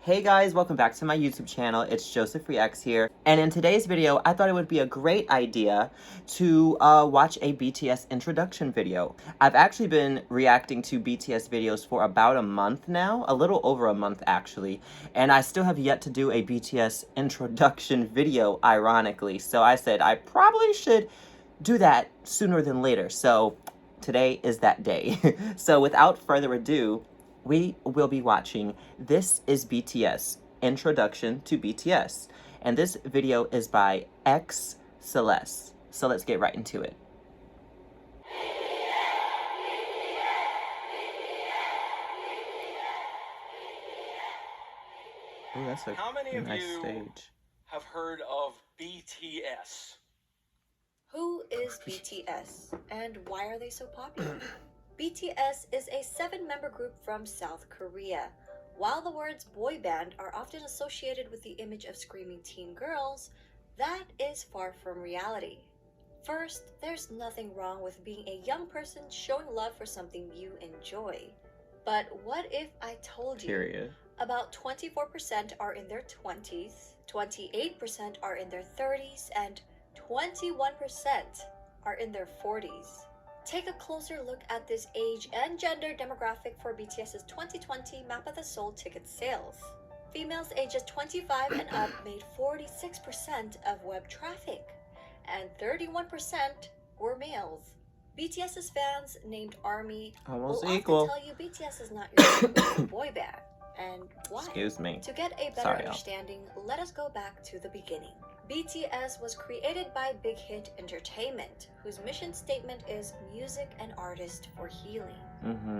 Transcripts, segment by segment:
Hey guys, welcome back to my YouTube channel. It's Joseph Reacts here. And in today's video, I thought it would be a great idea to watch a BTS introduction video. I've actually been reacting to BTS videos for about a month now, a little over a month actually, and I still have yet to do a BTS introduction video, ironically. So I said I probably should do that sooner than later. So today is that day. So without further ado, we will be watching This is BTS, Introduction to BTS. And this video is by X Celeste. So let's get right into it. Oh, that's a How many of nice you stage. have heard of BTS? Who is BTS and why are they so popular? BTS is a 7-member group from South Korea. While the words boy band are often associated with the image of screaming teen girls, that is far from reality. First, there's nothing wrong with being a young person showing love for something you enjoy. But what if I told you Period. about 24% are in their 20s, 28% are in their 30s, and 21% are in their 40s? Take a closer look at this age and gender demographic for BTS's 2020 Map of the Soul ticket sales. Females ages 25 and up made 46% of web traffic, and 31% were males. BTS's fans, named ARMY, Almost will equal. often tell you BTS is not your typical boy band. And why? Excuse me. To get a better Sorry, y'all. understanding, let us go back to the beginning. BTS was created by Big Hit Entertainment, whose mission statement is music and artist for healing.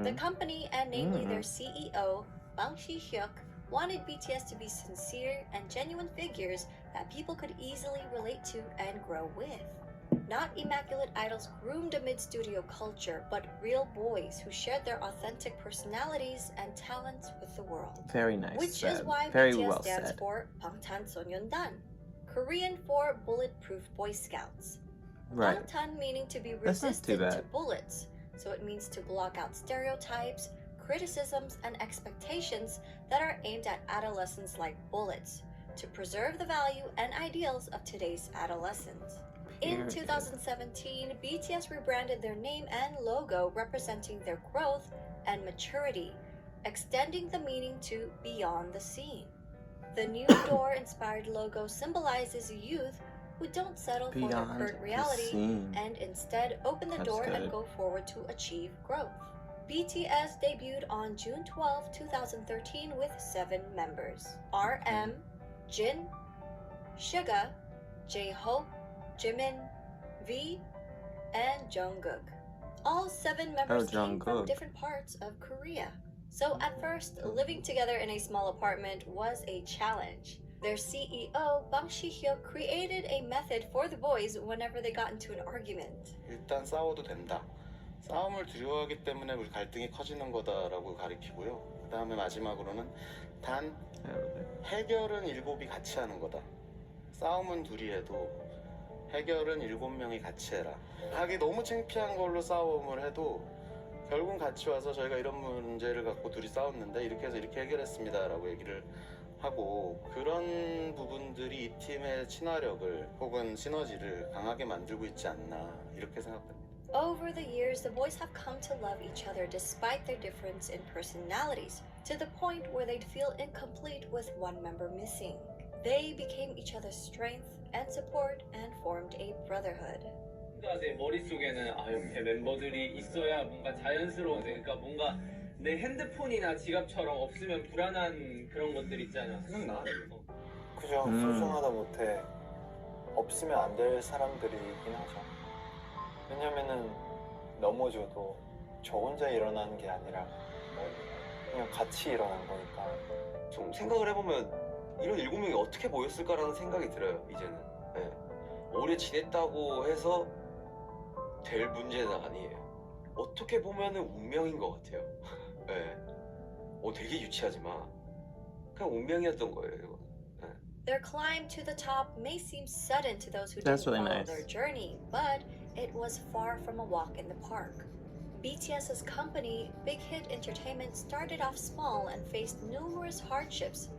The company, and namely their CEO, Bang Si-hyuk, wanted BTS to be sincere and genuine figures that people could easily relate to and grow with. Not immaculate idols groomed amid studio culture, but real boys who shared their authentic personalities and talents with the world. Very nice. Which is why Very BTS well stands said. for Bangtanso년단, Korean for Bulletproof Boy Scouts. Right. Bangtan meaning to be That's not too resistant to bad. bullets, so it means to block out stereotypes, criticisms, and expectations that are aimed at adolescents like bullets, to preserve the value and ideals of today's adolescents. In Period. 2017, BTS rebranded their name and logo representing their growth and maturity, extending the meaning to beyond the scene. The new door-inspired logo symbolizes youth who don't settle for their Beyond current the reality scene. and instead open the That's door and good. go forward to achieve growth. BTS debuted on June 12, 2013 with 7 members: RM, Jin, Suga, J-Hope, Jimin, V, and Jungkook. All 7 members came from Jungkook. different parts of Korea. So at first, living together in a small apartment was a challenge. Their CEO, Bang Si-hyuk, created a method for the boys whenever they got into an argument. 일단 싸워도 된다. 싸움을 두려워하기 때문에 우리 갈등이 커지는 거다라고 가리키고요. 그 다음에 마지막으로는 단 해결은 7이 같이 하는 거다. 싸움은 둘이 해도 해결은 7명이 같이 해라. 하기 너무 창피한 걸로 싸움을 해도 결국은 같이 와서 저희가 이런 문제를 갖고 둘이 싸웠는데 이렇게 해서 이렇게 해결했습니다라고 얘기를 하고, 그런 부분들이 이 팀의 친화력을 혹은 시너지를 강하게 만들고 있지 않나 이렇게 생각됩니다. Over the years, the boys have come to love each other despite their difference in personalities, to the point where they'd feel incomplete with one member missing. They became each other's strength and support and formed a brotherhood. 내 머릿속에는 이렇게 멤버들이 있어야 뭔가 자연스러운, 그러니까 뭔가 내 핸드폰이나 지갑처럼 없으면 불안한 그런 것들 있잖아. 생각나? 그죠. 소중하다 못해 없으면 안 될 사람들이긴 하죠. 왜냐면은 넘어져도 저 혼자 일어나는 게 아니라 그냥 같이 일어난 거니까. 좀 생각을 해보면 이런 7명이 어떻게 모였을까라는 생각이 들어요. 이제는 네. 오래 지냈다고 해서 될 문제는 아니에요. 어떻게 보면은 운명인 것 같아요. 네. 되게 유치하지만 그냥 운명이었던 거예요. 이거. 네. Their climb to the top may seem sudden to those who That's didn't really follow nice. their journey, but it was far from a walk in the park. BTS's company, Big Hit Entertainment, started off small and faced numerous hardships,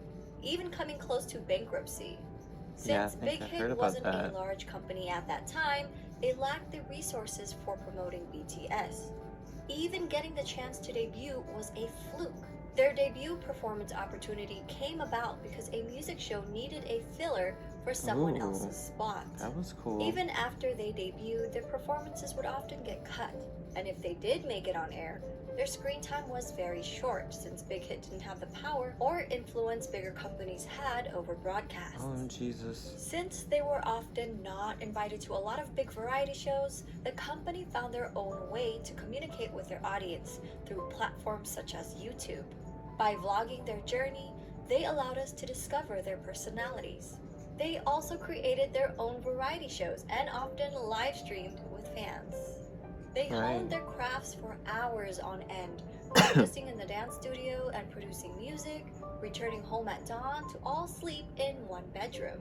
even coming close to bankruptcy. Yeah, I Since think Big I Hit heard about wasn't a that. large company at that time, they lacked the resources for promoting BTS. Even getting the chance to debut was a fluke. Their debut performance opportunity came about because a music show needed a filler for someone Ooh, else's spot. That was cool. Even after they debuted, their performances would often get cut, and if they did make it on air, their screen time was very short since Big Hit didn't have the power or influence bigger companies had over broadcasts. Oh, Jesus. Since they were often not invited to a lot of big variety shows, the company found their own way to communicate with their audience through platforms such as YouTube. By vlogging their journey, they allowed us to discover their personalities. They also created their own variety shows and often live streamed with fans. They honed their crafts for hours on end, practicing in the dance studio and producing music, returning home at dawn to all sleep in one bedroom.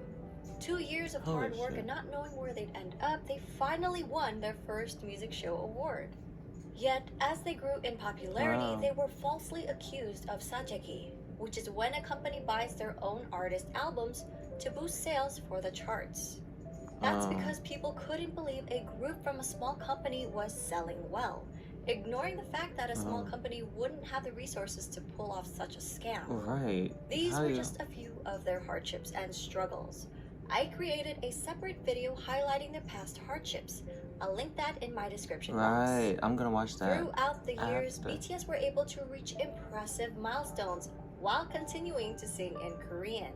2 years of hard work and not knowing where they'd end up, they finally won their first music show award. Yet, as they grew in popularity, they were falsely accused of sajeki, which is when a company buys their own artist albums to boost sales for the charts. That's because people couldn't believe a group from a small company was selling well, ignoring the fact that a small company wouldn't have the resources to pull off such a scam. Right. These were just a few of their hardships and struggles. I created a separate video highlighting their past hardships. I'll link that in my description box. Right, I'm gonna watch that. Throughout the years, BTS were able to reach impressive milestones while continuing to sing in Korean.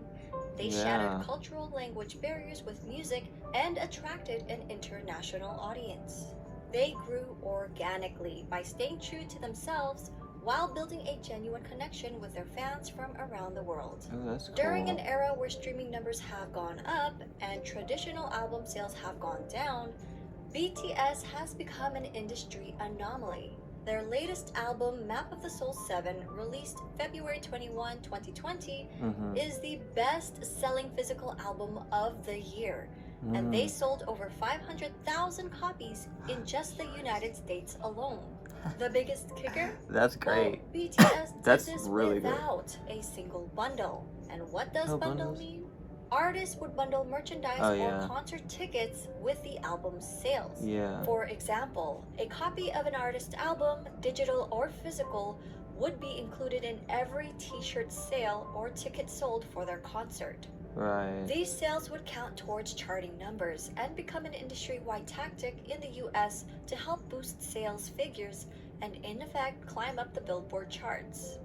They shattered cultural language barriers with music and attracted an international audience. They grew organically by staying true to themselves while building a genuine connection with their fans from around the world. Oh, that's cool. During an era where streaming numbers have gone up and traditional album sales have gone down, BTS has become an industry anomaly. Their latest album, Map of the Soul 7, released February 21, 2020, is the best-selling physical album of the year, and they sold over 500,000 copies in just the United States alone. The biggest kicker? That's great. Well, BTS That's did this really good. without a single bundle. And what does bundle mean? Artists would bundle merchandise or concert tickets with the album's sales. For example, a copy of an artist album, digital or physical, would be included in every t-shirt sale or ticket sold for their concert. These sales would count towards charting numbers and become an industry-wide tactic in the US to help boost sales figures and in effect climb up the Billboard charts.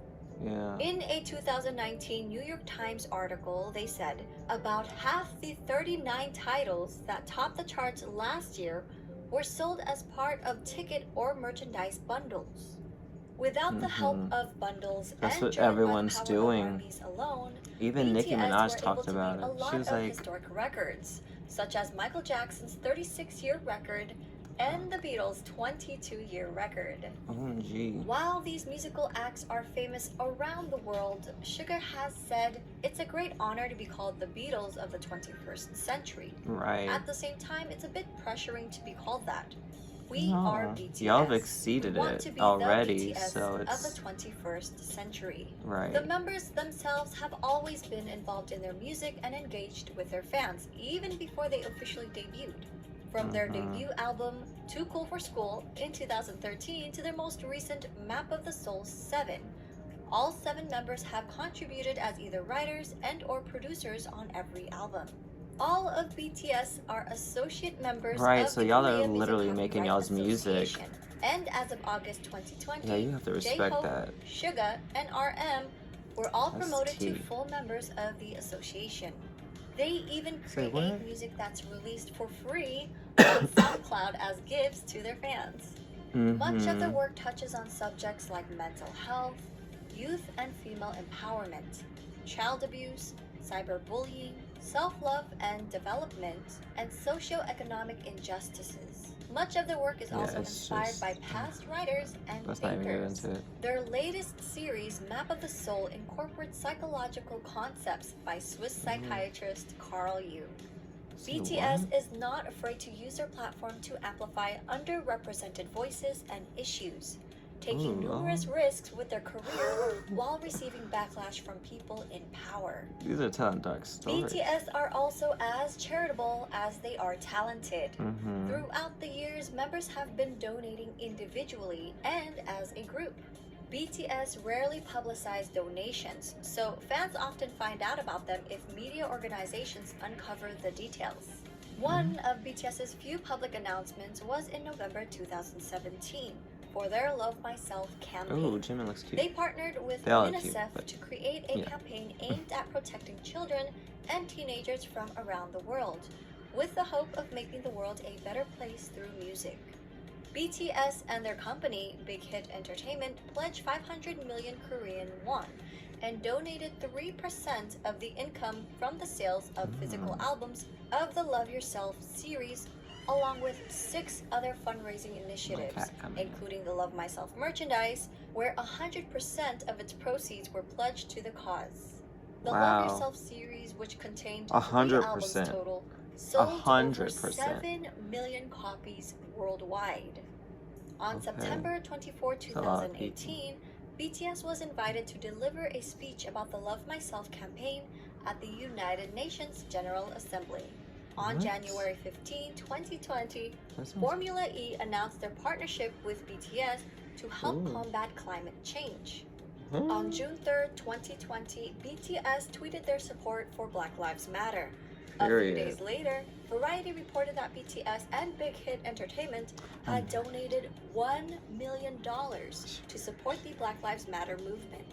In a 2019 New York Times article, they said about half the 39 titles that topped the charts last year were sold as part of ticket or merchandise bundles. Without the help of bundles That's and what driven by the everyone's power of doing. armies alone, Even Nicki BTS Minaj were talked able to about beat a it. lot She was of like, historic records, such as Michael Jackson's 36-year record and the Beatles' 22-year record. OMG. While these musical acts are famous around the world, Suga has said it's a great honor to be called the Beatles of the 21st century. At the same time, it's a bit pressuring to be called that. We are BTS. Y'all have exceeded We want it to be already, the BTS so it's of the 21st century. Right. The members themselves have always been involved in their music and engaged with their fans, even before they officially debuted. From their debut album, Too Cool for School, in 2013 to their most recent Map of the Soul 7. All 7 members have contributed as either writers and or producers on every album. All of BTS are associate members of so the y'all are Korea Music literally making Copyright y'all's music. Association. And as of August 2020, Yeah, you have to respect J-Hope, that. Suga, and RM were all That's promoted to tea. full members of the association. They even Say create what? music that's released for free on SoundCloud as gifts to their fans. Much of their work touches on subjects like mental health, youth and female empowerment, child abuse, cyberbullying, self-love and development, and socio-economic injustices. Much of their work is also it's inspired just- by past writers and Let's not even get thinkers. into it. Their latest series, Map of the Soul, incorporates psychological concepts by Swiss psychiatrist Carl Jung. BTS is not afraid to use their platform to amplify underrepresented voices and issues. taking numerous risks with their career while receiving backlash from people in power. These are telling dark stories. BTS are also as charitable as they are talented. Throughout the years, members have been donating individually and as a group. BTS rarely publicize donations, so fans often find out about them if media organizations uncover the details. One of BTS's few public announcements was in November 2017 for their Love Myself campaign. Ooh, Jimin looks cute. They partnered with They all look UNICEF cute, to create a campaign aimed at protecting children and teenagers from around the world, with the hope of making the world a better place through music. BTS and their company, Big Hit Entertainment, pledged 500 million Korean won and donated 3% of the income from the sales of physical albums of the Love Yourself series, along with 6 other fundraising initiatives, including the Love Myself merchandise, where 100% of its proceeds were pledged to the cause. The Love Yourself series, which contained 3 albums total, sold over 7 million copies worldwide. On September 24, 2018, BTS was invited to deliver a speech about the Love Myself campaign at the United Nations General Assembly. On January 15, 2020, Formula E announced their partnership with BTS to help combat climate change. On June 3, 2020, BTS tweeted their support for Black Lives Matter. A few days later, Variety reported that BTS and Big Hit Entertainment had donated $1 million to support the Black Lives Matter movement.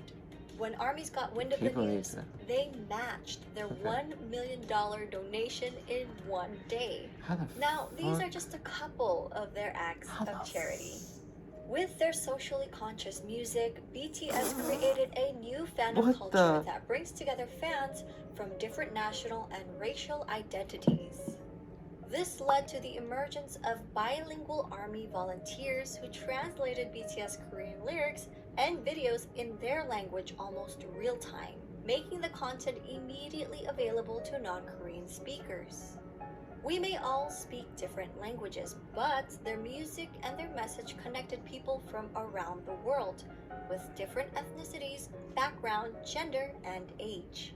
When armies got wind of the news, they matched their $1 million donation in one day. Now, these are just a couple of their acts of charity. With their socially conscious music, BTS created a new fandom culture that brings together fans from different national and racial identities. This led to the emergence of bilingual army volunteers who translated BTS Korean lyrics and videos in their language almost real time, making the content immediately available to non-Korean speakers. We may all speak different languages, but their music and their message connected people from around the world with different ethnicities, background, gender, and age.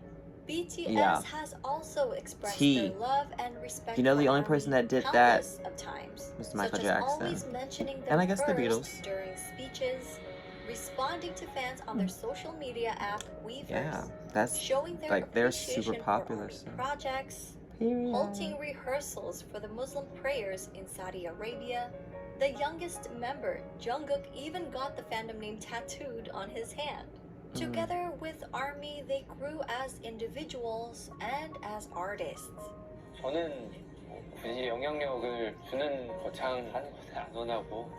BTS has also expressed their love and respect. You know, the for only ARMY person that did that of times, was Michael such as Jackson. always mentioning them And I guess the first Beatles. during speeches, responding to fans on their social media app Weverse, Yeah, that's showing their like they're appreciation super for popular. ARMY So. projects, halting rehearsals for the Muslim prayers in Saudi Arabia. The youngest member, Jungkook, even got the fandom name tattooed on his hand. Together with ARMY, they grew as individuals and as artists. 저는 굳이 영향력을 주는 거창한 것에 안 원하고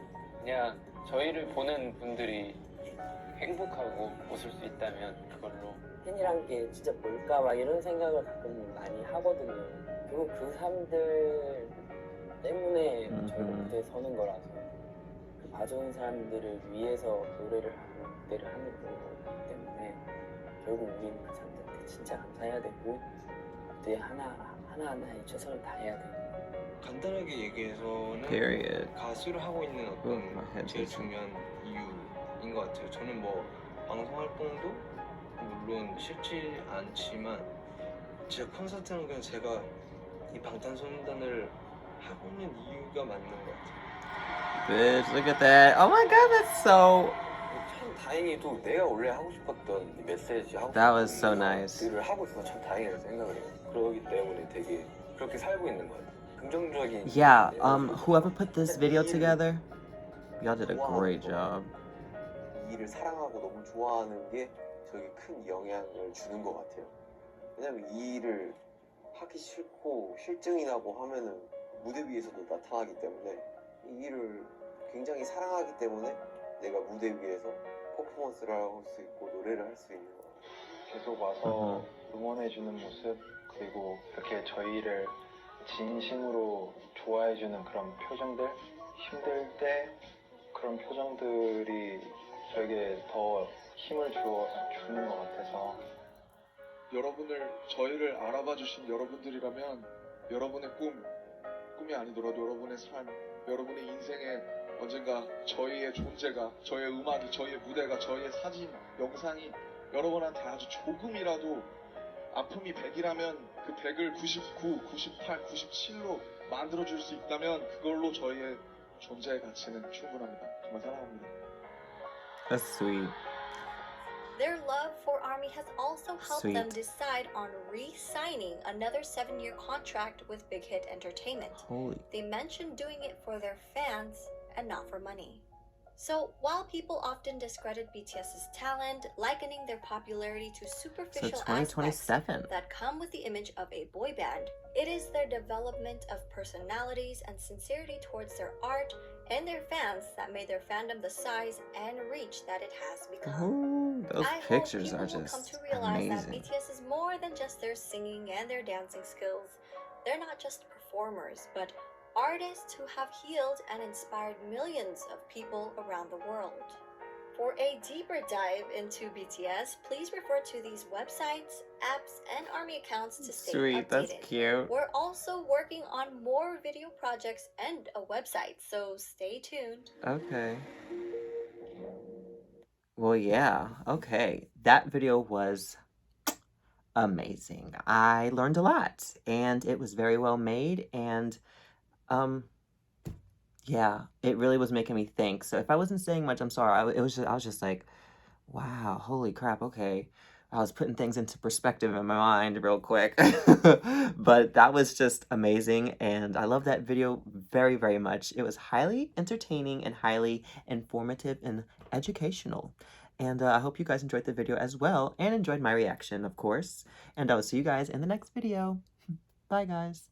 그냥 저희를 보는 분들이 행복하고 웃을 수 있다면 그걸로. 팬이란 게 진짜 뭘까 막 이런 생각을 가끔 많이 하거든요. 그리고 그 사람들 때문에 저희가 무대에 서는 거라서 그 봐주는 사람들을 위해서 노래를 하고 무대를 하는 거기 때문에 결국 우리는 그 사람들한테 진짜 감사해야 되고 무대 하나하나에 최선을 다해야 되고. 간단하게 얘기해서는 가수를 하고 있는 어떤 제일 중요한 이유인 것 같아요. 저는 뭐 방송 활동도 물론 싫지 않지만 제가 콘서트는 그냥 제가 이 방탄소년단을 하고 있는 이유가 맞는 것 같아요. Bitch, look at that. Oh my god, that's so... 참 다행히도 내가 원래 하고 싶었던 메시지 하고 That was so nice. 일을 하고 있어서 참 다행이라고 생각을 해요. 그러기 때문에 되게 그렇게 살고 있는 것 같아요. 긍정적인. Yeah, whoever put this video together, y'all did a great job. 이 일을 사랑하고 너무 좋아하는 게 저에게 큰 영향을 주는 것 같아요. 왜냐면 이 일을 하기 싫고 실증이 나고 하면은 무대 위에서도 나타나기 때문에 이 일을 굉장히 사랑하기 때문에 내가 무대 위에서 퍼포먼스를 할 수 있고 노래를 할 수 있는 것 같아요. 계속 와서 응원해주는 모습, 그리고 이렇게 저희를 진심으로 좋아해주는 그런 표정들, 힘들 때 그런 표정들이 저에게 더 힘을 주는 것 같아서. 저희를 알아봐 주신 여러분들이라면 여러분의 꿈이 아니더라도 여러분의 삶, 여러분의 인생의 언젠가 저희의 존재가, 저희의 음악이, 저희의 무대가, 저희의 사진, 영상이 여러분한테 아주 조금이라도 아픔이 100이라면 그 100을 99, 98, 97로 만들어줄 수 있다면 그걸로 저희의 존재의 가치는 충분합니다. 정말 사랑합니다. That's sweet. Their love for ARMY has also helped Sweet. them decide on re-signing another 7-year contract with Big Hit Entertainment. Holy. They mentioned doing it for their fans and not for money. So, while people often discredit BTS's talent, likening their popularity to So superficial 2027. aspects that come with the image of a boy band, it is their development of personalities and sincerity towards their art and their fans that made their fandom the size and reach that it has become. Ooh, those I pictures hope are people will come just to realize that amazing. BTS is more than just their singing and their dancing skills. They're not just performers, but artists who have healed and inspired millions of people around the world. For a deeper dive into BTS, please refer to these websites, apps, and ARMY accounts to stay Sweet, that's updated. cute. We're also working on more video projects and a website, so stay tuned. Okay. Well, yeah, okay. That video was amazing. I learned a lot, and it was very well made, and yeah, it really was making me think. So if I wasn't saying much, I'm sorry. I was just like, wow, holy crap, okay. I was putting things into perspective in my mind real quick. But that was just amazing, and I love that video very, very much. It was highly entertaining and highly informative and educational. And I hope you guys enjoyed the video as well, and enjoyed my reaction, of course. And I will see you guys in the next video. Bye, guys.